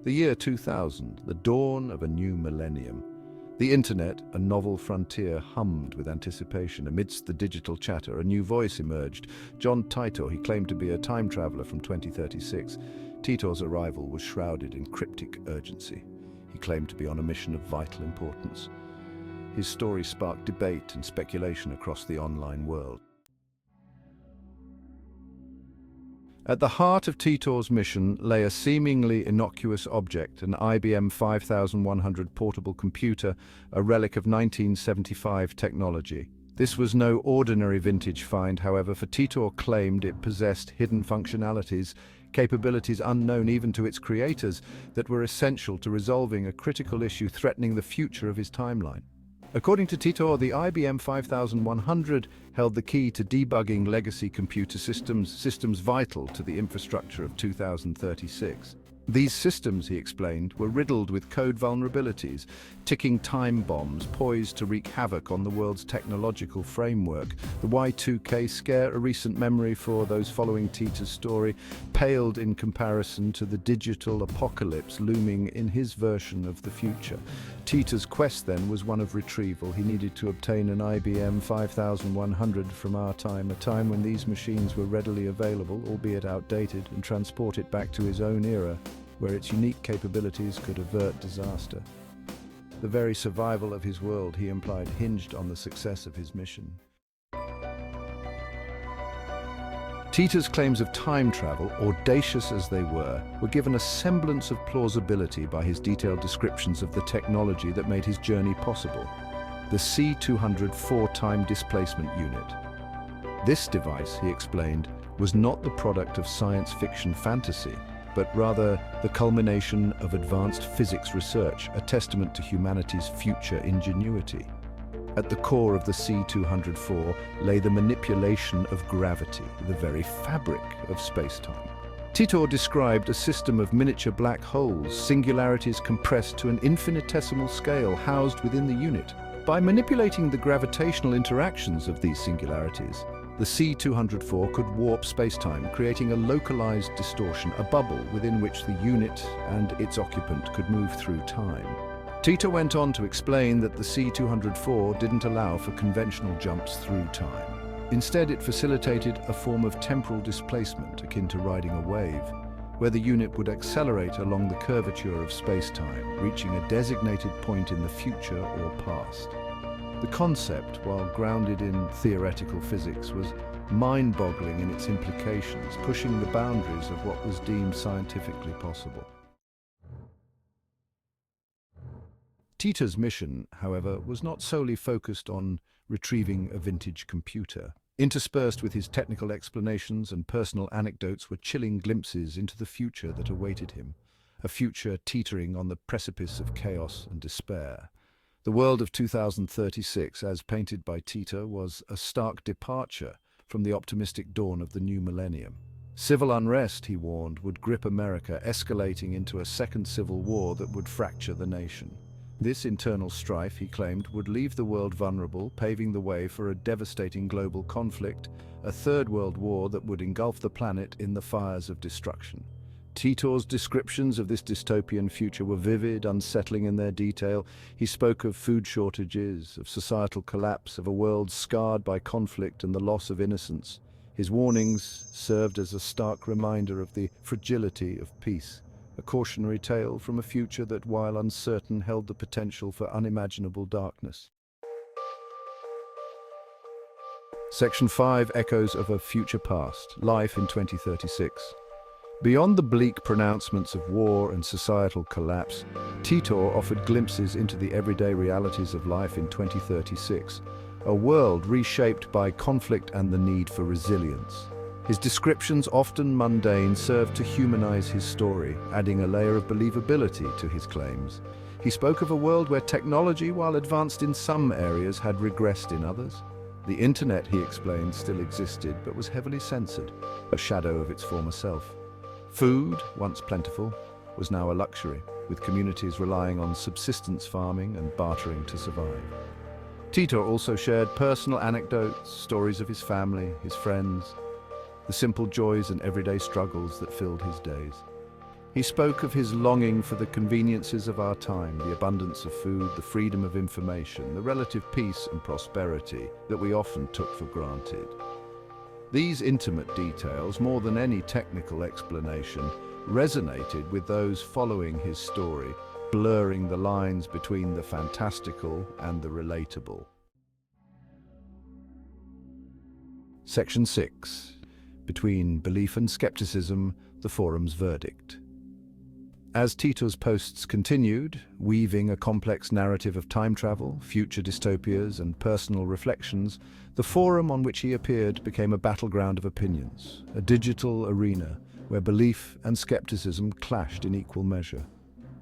The year 2000, the dawn of a new millennium. The internet, a novel frontier, hummed with anticipation. Amidst the digital chatter, a new voice emerged. John Titor, he claimed to be a time traveler from 2036. Titor's arrival was shrouded in cryptic urgency. He claimed to be on a mission of vital importance. His story sparked debate and speculation across the online world. At the heart of Titor's mission lay a seemingly innocuous object, an IBM 5100 portable computer, a relic of 1975 technology. This was no ordinary vintage find, however, for Titor claimed it possessed hidden functionalities, capabilities unknown even to its creators, that were essential to resolving a critical issue threatening the future of his timeline. According to Titor, the IBM 5100 held the key to debugging legacy computer systems vital to the infrastructure of 2036. These systems, he explained, were riddled with code vulnerabilities, ticking time bombs poised to wreak havoc on the world's technological framework. The Y2K scare, a recent memory for those following Titor's story, paled in comparison to the digital apocalypse looming in his version of the future. Titor's quest then was one of retrieval. He needed to obtain an IBM 5100 from our time, a time when these machines were readily available, albeit outdated, and transport it back to his own era, where its unique capabilities could avert disaster. The very survival of his world, he implied, hinged on the success of his mission. Titor's claims of time travel, audacious as they were given a semblance of plausibility by his detailed descriptions of the technology that made his journey possible, the C204 Time Displacement Unit. This device, he explained, was not the product of science fiction fantasy, but rather the culmination of advanced physics research, a testament to humanity's future ingenuity. At the core of the C204 lay the manipulation of gravity, the very fabric of space-time. Titor described a system of miniature black holes, singularities compressed to an infinitesimal scale housed within the unit. By manipulating the gravitational interactions of these singularities, the C204 could warp space-time, creating a localized distortion, a bubble within which the unit and its occupant could move through time. Titor went on to explain that the C204 didn't allow for conventional jumps through time. Instead, it facilitated a form of temporal displacement akin to riding a wave, where the unit would accelerate along the curvature of space-time, reaching a designated point in the future or past. The concept, while grounded in theoretical physics, was mind-boggling in its implications, pushing the boundaries of what was deemed scientifically possible. Titor's mission, however, was not solely focused on retrieving a vintage computer. Interspersed with his technical explanations and personal anecdotes were chilling glimpses into the future that awaited him, a future teetering on the precipice of chaos and despair. The world of 2036, as painted by Titor, was a stark departure from the optimistic dawn of the new millennium. Civil unrest, he warned, would grip America, escalating into a second civil war that would fracture the nation. This internal strife, he claimed, would leave the world vulnerable, paving the way for a devastating global conflict, a third world war that would engulf the planet in the fires of destruction. Titor's descriptions of this dystopian future were vivid, unsettling in their detail. He spoke of food shortages, of societal collapse, of a world scarred by conflict and the loss of innocence. His warnings served as a stark reminder of the fragility of peace, a cautionary tale from a future that, while uncertain, held the potential for unimaginable darkness. Section 5 echoes of a future past, life in 2036. Beyond the bleak pronouncements of war and societal collapse, Titor offered glimpses into the everyday realities of life in 2036, a world reshaped by conflict and the need for resilience. His descriptions, often mundane, served to humanize his story, adding a layer of believability to his claims. He spoke of a world where technology, while advanced in some areas, had regressed in others. The internet, he explained, still existed, but was heavily censored, a shadow of its former self. Food, once plentiful, was now a luxury, with communities relying on subsistence farming and bartering to survive. Titor also shared personal anecdotes, stories of his family, his friends, the simple joys and everyday struggles that filled his days. He spoke of his longing for the conveniences of our time, the abundance of food, the freedom of information, the relative peace and prosperity that we often took for granted. These intimate details, more than any technical explanation, resonated with those following his story, blurring the lines between the fantastical and the relatable. Section 6. Between Belief and Skepticism, the forum's verdict. As Titor's posts continued, weaving a complex narrative of time travel, future dystopias, and personal reflections, the forum on which he appeared became a battleground of opinions, a digital arena where belief and skepticism clashed in equal measure.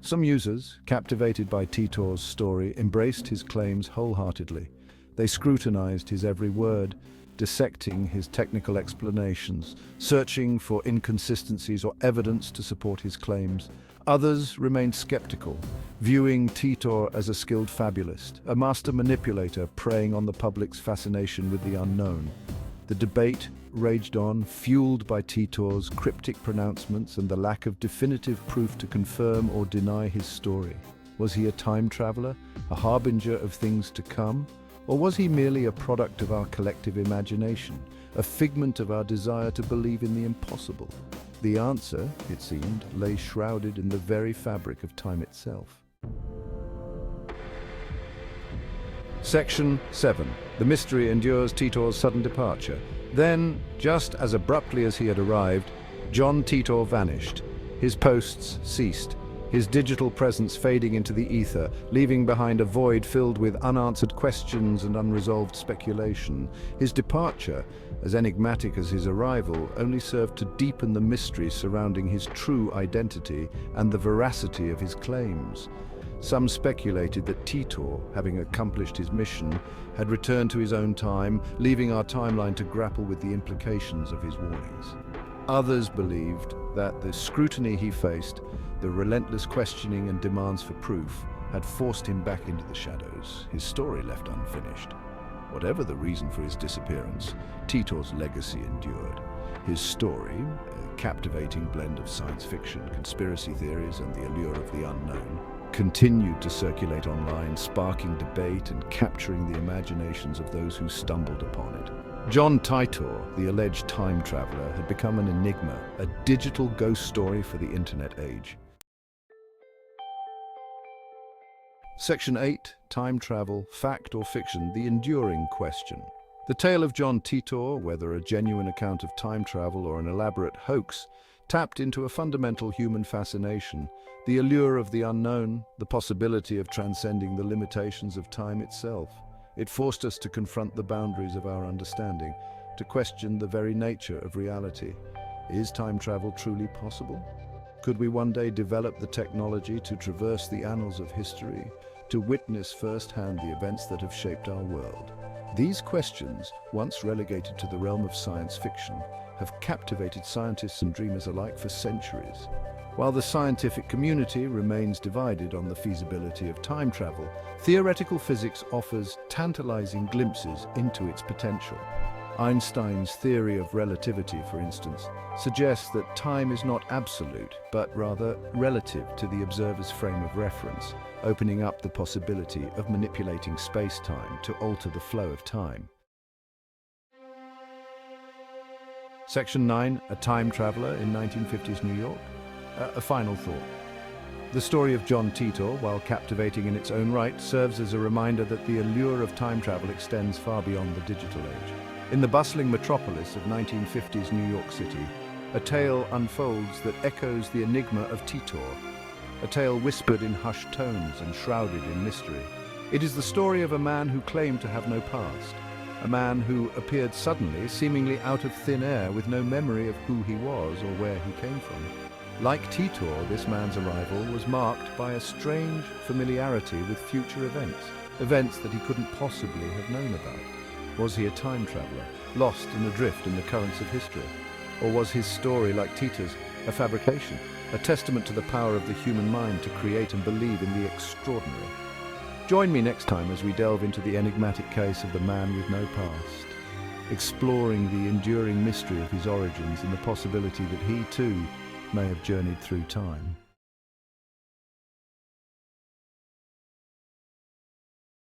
Some users, captivated by Titor's story, embraced his claims wholeheartedly. They scrutinized his every word, dissecting his technical explanations, searching for inconsistencies or evidence to support his claims. Others remained skeptical, viewing Titor as a skilled fabulist, a master manipulator preying on the public's fascination with the unknown. The debate raged on, fueled by Titor's cryptic pronouncements and the lack of definitive proof to confirm or deny his story. Was he a time traveler, a harbinger of things to come? Or was he merely a product of our collective imagination, a figment of our desire to believe in the impossible? The answer, it seemed, lay shrouded in the very fabric of time itself. Section 7. The mystery endures Titor's sudden departure. Then, just as abruptly as he had arrived, John Titor vanished. His posts ceased, his digital presence fading into the ether, leaving behind a void filled with unanswered questions and unresolved speculation. His departure, as enigmatic as his arrival, only served to deepen the mystery surrounding his true identity and the veracity of his claims. Some speculated that Titor, having accomplished his mission, had returned to his own time, leaving our timeline to grapple with the implications of his warnings. Others believed that the scrutiny he faced, the relentless questioning and demands for proof, had forced him back into the shadows, his story left unfinished. Whatever the reason for his disappearance, Titor's legacy endured. His story, a captivating blend of science fiction, conspiracy theories, and the allure of the unknown, continued to circulate online, sparking debate and capturing the imaginations of those who stumbled upon it. John Titor, the alleged time traveler, had become an enigma, a digital ghost story for the internet age. Section 8. Time travel, fact or fiction, the enduring question. The tale of John Titor, whether a genuine account of time travel or an elaborate hoax, tapped into a fundamental human fascination, the allure of the unknown, the possibility of transcending the limitations of time itself. It forced us to confront the boundaries of our understanding, to question the very nature of reality. Is time travel truly possible? Could we one day develop the technology to traverse the annals of history, to witness firsthand the events that have shaped our world? These questions, once relegated to the realm of science fiction, have captivated scientists and dreamers alike for centuries. While the scientific community remains divided on the feasibility of time travel, theoretical physics offers tantalizing glimpses into its potential. Einstein's theory of relativity, for instance, suggests that time is not absolute, but rather relative to the observer's frame of reference, opening up the possibility of manipulating space-time to alter the flow of time. Section 9. A time traveler in 1950s New York. A final thought. The story of John Titor, while captivating in its own right, serves as a reminder that the allure of time travel extends far beyond the digital age. In the bustling metropolis of 1950s New York City, a tale unfolds that echoes the enigma of Titor, a tale whispered in hushed tones and shrouded in mystery. It is the story of a man who claimed to have no past, a man who appeared suddenly, seemingly out of thin air, with no memory of who he was or where he came from. Like Titor, this man's arrival was marked by a strange familiarity with future events that he couldn't possibly have known about. Was he a time traveler, lost and adrift in the currents of history? Or was his story, like Titor's, a fabrication, a testament to the power of the human mind to create and believe in the extraordinary? Join me next time as we delve into the enigmatic case of the man with no past, exploring the enduring mystery of his origins and the possibility that he, too, may have journeyed through time.